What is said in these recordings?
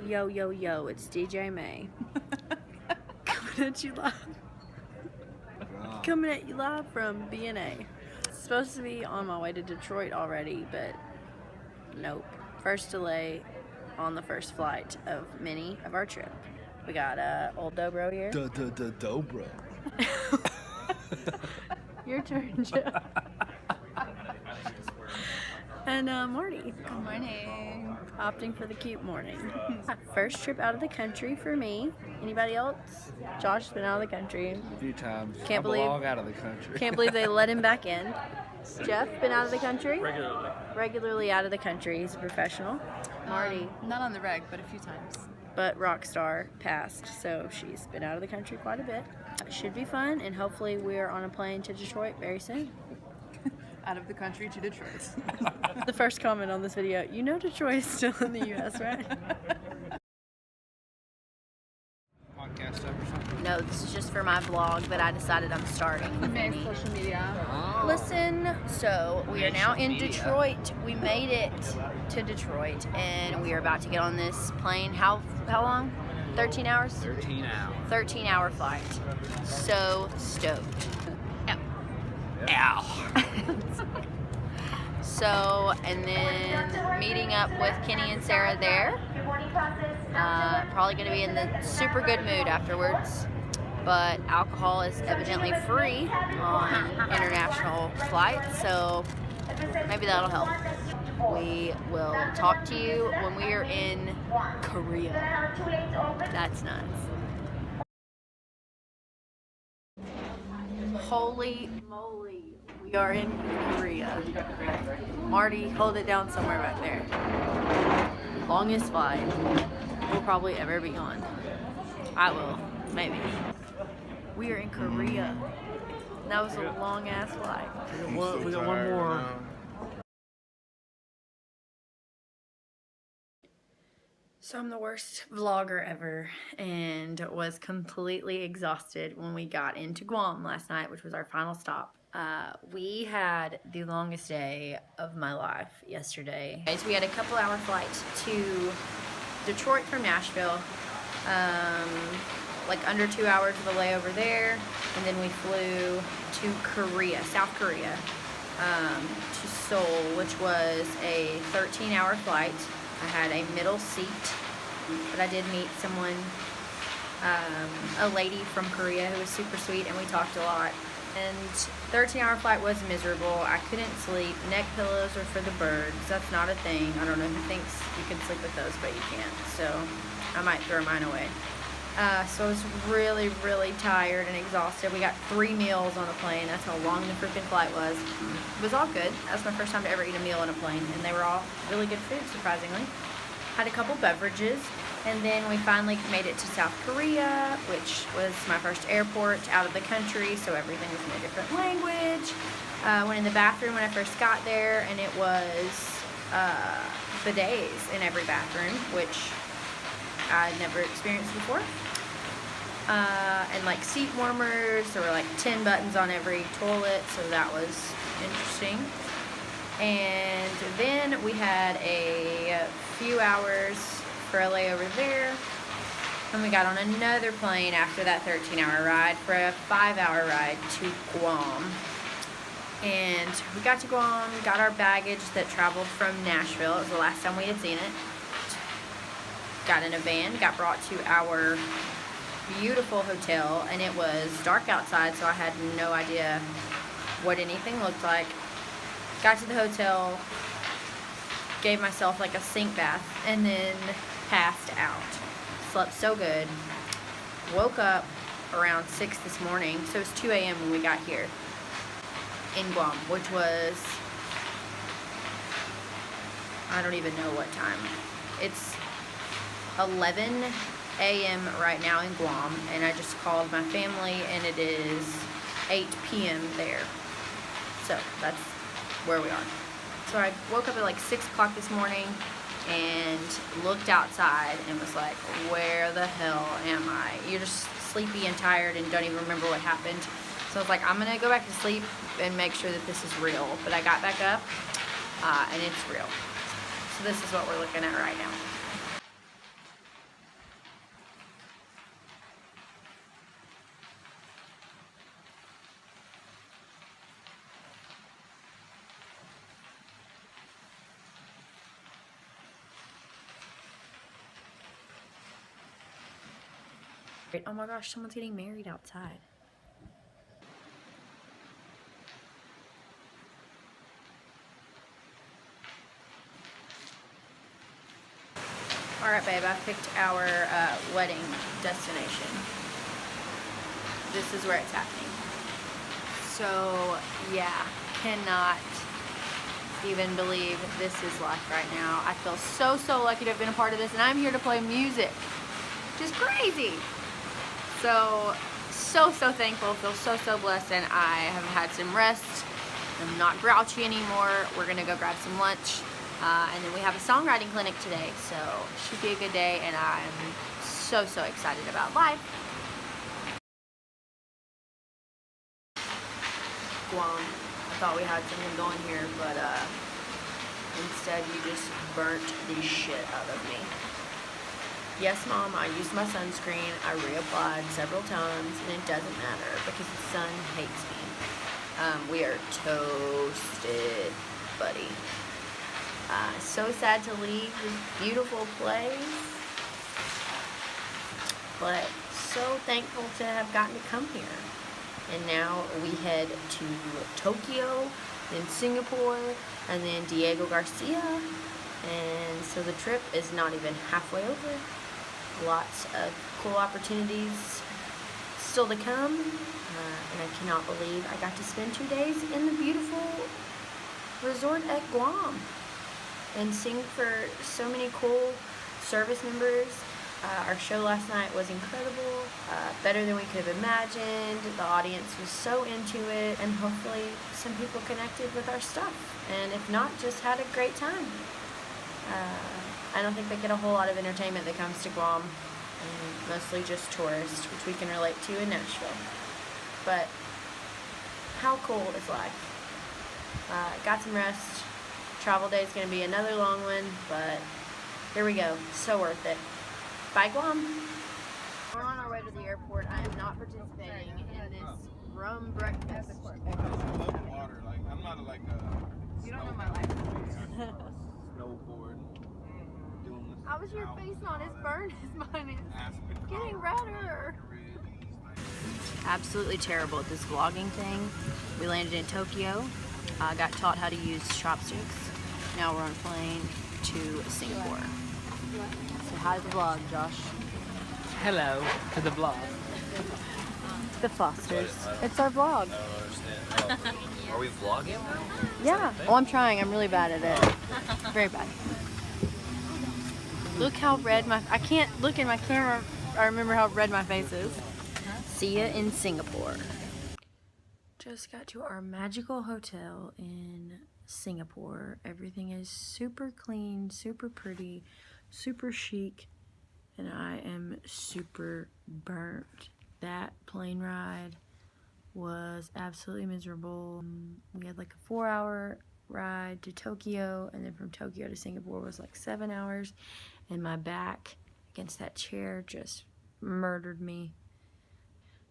Yo, yo, yo, it's DJ May. Coming at you live. Coming at you live from BNA. Supposed to be on my way to Detroit already, but nope. First delay on the first flight of many of our trip. We got old Dobro here. Dobro. Your turn, Joe. And Marty. Good morning. Opting for the cute morning. First trip out of the country for me. Anybody else? Josh's been out of the country A few times. Can't I believe- belong out of the country. Can't believe they let him back in. Jeff been out of the country? Regularly. Regularly out of the country. He's a professional. Marty, Not on the reg, but a few times. but Rockstar passed, so she's been out of the country quite a bit. Should be fun, and hopefully we're on a plane to Detroit very soon. Out of the country to Detroit. The first comment on this video, you know Detroit is still in the U.S., right? Podcast stuff or something? No, this is just for my vlog, but I decided I'm starting with Nice any. social media. Oh. Listen, so we are now in Social media. Detroit. We made it to Detroit, and we are about to get on this plane. How long? 13 hours? 13 hours. 13-hour flight. So stoked. Ow. So, and then meeting up with Kenny and Sarah there. Probably going to be in the super good mood afterwards. But alcohol is evidently free on international flights, so maybe that'll help. We will talk to you when we are in Korea. That's nuts. Holy moly, we are in Korea. Marty, hold it down somewhere back there. Longest flight we'll probably ever be on. I will, maybe. We are in Korea. That was a long ass flight. We got one more. So I'm the worst vlogger ever and was completely exhausted when we got into Guam last night, which was our final stop. We had the longest day of my life yesterday. So we had a couple hour flight to Detroit from Nashville, like under 2 hours of a layover there, and then we flew to Korea, South Korea, to Seoul, which was a 13-hour flight. I had a middle seat, but I did meet someone, a lady from Korea who was super sweet, and we talked a lot. And 13-hour flight was miserable. I couldn't sleep. Neck pillows are for the birds. That's not a thing. I don't know who thinks you can sleep with those, but you can't. So I might throw mine away. So I was really, really tired and exhausted. We got 3 meals on a plane. That's how long the freaking flight was. It was all good. That was my first time to ever eat a meal on a plane, and they were all really good food, surprisingly. Had a couple beverages, and then we finally made it to South Korea, which was my first airport out of the country, so everything was in a different language. Went in the bathroom when I first got there, and it was bidets in every bathroom, which I'd never experienced before. And like seat warmers, there were like 10 buttons on every toilet, so that was interesting. And then we had a few hours for a layover there, and we got on another plane after that 13-hour ride for a 5-hour ride to Guam. And we got to Guam, got our baggage that traveled from Nashville. It was the last time we had seen it. Got in a van, got brought to our beautiful hotel, and it was dark outside, so I had no idea what anything looked like. Got to the hotel, gave myself like a sink bath, and then passed out. Slept so good. Woke up around 6 this morning, so it was 2 a.m. when we got here in Guam, which was, I don't even know what time. It's 11 a.m. right now in Guam, and I just called my family, and it is 8 p.m. there. So that's where we are. So I woke up at like 6 o'clock this morning and looked outside and was like, where the hell am I? You're just sleepy and tired and don't even remember what happened. So I was like, I'm gonna go back to sleep and make sure that this is real. But I got back up and it's real. So this is what we're looking at right now. Oh my gosh, someone's getting married outside. Alright babe, I picked our wedding destination. This is where it's happening. So yeah, cannot even believe this is life right now. I feel so lucky to have been a part of this, and I'm here to play music. Just crazy. So thankful, feel so blessed, and I have had some rest. I'm not grouchy anymore. We're gonna go grab some lunch, and then we have a songwriting clinic today, so it should be a good day, and I'm so excited about life. Guam. I thought we had something going here, but instead you just burnt the shit out of me. Yes, Mom, I used my sunscreen. I reapplied several times, and it doesn't matter because the sun hates me. We are toasted, buddy. So sad to leave this beautiful place, but so thankful to have gotten to come here. And now we head to Tokyo, then Singapore, and then Diego Garcia. And so the trip is not even halfway over. Lots of cool opportunities still to come. And I cannot believe I got to spend 2 days in the beautiful resort at Guam and sing for so many cool service members. Our show last night was incredible, better than we could have imagined. The audience was so into it, and hopefully some people connected with our stuff. And if not, just had a great time. I don't think they get a whole lot of entertainment that comes to Guam, and mostly just tourists, which we can relate to in Nashville. But how cool is life? Got some rest. Travel day is going to be another long one, but here we go. So worth it. Bye, Guam. We're on our way to the airport. I am not participating in this rum breakfast. Water, like I'm not like a. You don't know my life. Snowboard. How was your face not as burned as mine is? Getting redder. Absolutely terrible at this vlogging thing. We landed in Tokyo. Got taught how to use chopsticks. Now we're on a plane to Singapore. Say hi to the vlog, Josh. Hello to the vlog. The Fosters. It's our vlog. I don't understand. Are we vlogging? Yeah. Oh, I'm trying. I'm really bad at it. Very bad. Look how red I can't look in my camera. I remember how red my face is. See ya in Singapore. Just got to our magical hotel in Singapore. Everything is super clean, super pretty, super chic, and I am super burnt. That plane ride was absolutely miserable. We had like a 4-hour ride to Tokyo, and then from Tokyo to Singapore was like 7 hours, and my back against that chair just murdered me.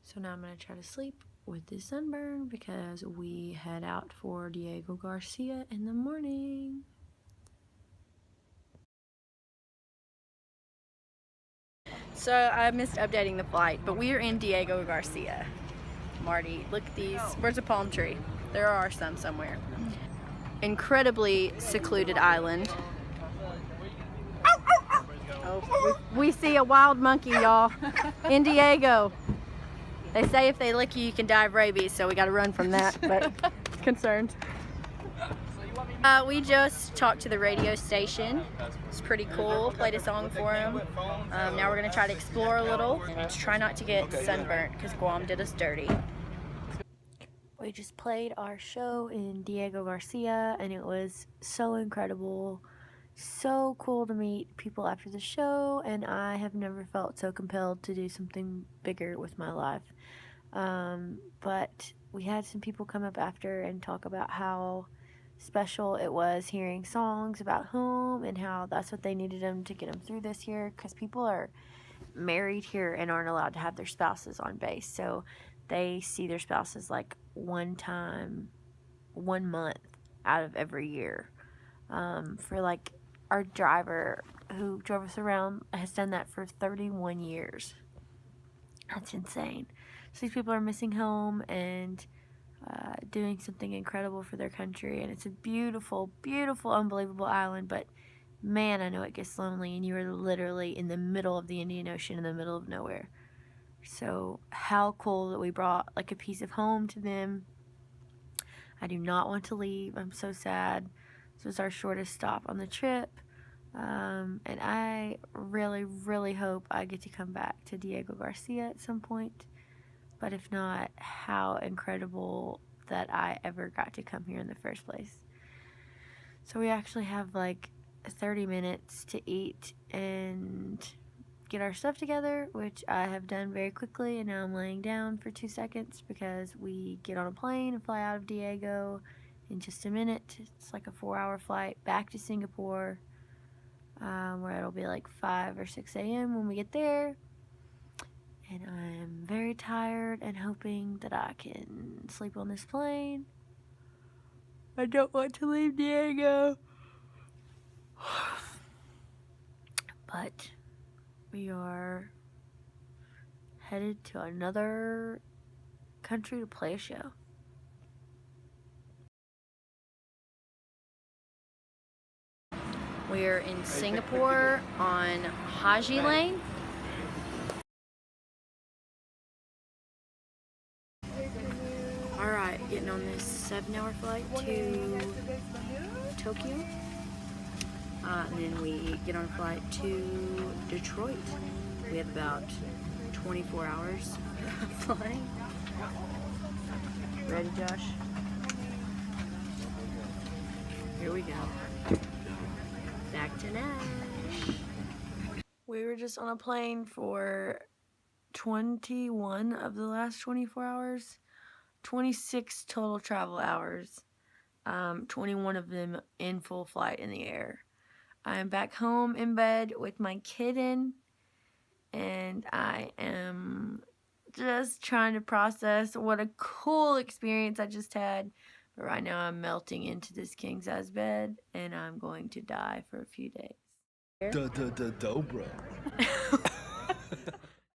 So now I'm gonna try to sleep with this sunburn because we head out for Diego Garcia in the morning. So I missed updating the flight, but we are in Diego Garcia. Marty, look at these. Where's a palm tree? There are some somewhere. Incredibly secluded island. Oh, we see a wild monkey, y'all, in Diego. They say if they lick you, you can die of rabies, so we gotta run from that, but concerned. We just talked to the radio station. It's pretty cool. Played a song for them. Now we're gonna try to explore a little and try not to get sunburnt because Guam did us dirty. We just played our show in Diego Garcia, and it was so incredible. So cool to meet people after the show, and I have never felt so compelled to do something bigger with my life. But we had some people come up after and talk about how special it was hearing songs about home and how that's what they needed them to get them through this year, because people are married here and aren't allowed to have their spouses on base, so they see their spouses like 1 month out of every year. For like our driver who drove us around has done that for 31 years. That's insane. So these people are missing home and doing something incredible for their country, and it's a beautiful, beautiful, unbelievable island, but man, I know it gets lonely, and you are literally in the middle of the Indian Ocean, in the middle of nowhere. So how cool that we brought like a piece of home to them. I do not want to leave. I'm so sad. This was our shortest stop on the trip, and I really, really hope I get to come back to Diego Garcia at some point. But if not, how incredible that I ever got to come here in the first place. So we actually have like 30 minutes to eat and get our stuff together, which I have done very quickly, and now I'm laying down for 2 seconds because we get on a plane and fly out of Diego in just a minute. It's like a 4-hour flight back to Singapore, where it'll be like 5 or 6 a.m. when we get there. And I'm very tired and hoping that I can sleep on this plane. I don't want to leave Diego. But we are headed to another country to play a show. We're in Singapore on Haji Lane. Alright, getting on this 7-hour flight to Tokyo. And then we get on a flight to Detroit. We have about 24 hours flying. Ready, Josh? Here we go. Back to Nash. We were just on a plane for 21 of the last 24 hours. 26 total travel hours. 21 of them in full flight in the air. I'm back home in bed with my kitten, and I am just trying to process what a cool experience I just had. But right now I'm melting into this king size bed, and I'm going to die for a few days. Duh, bro.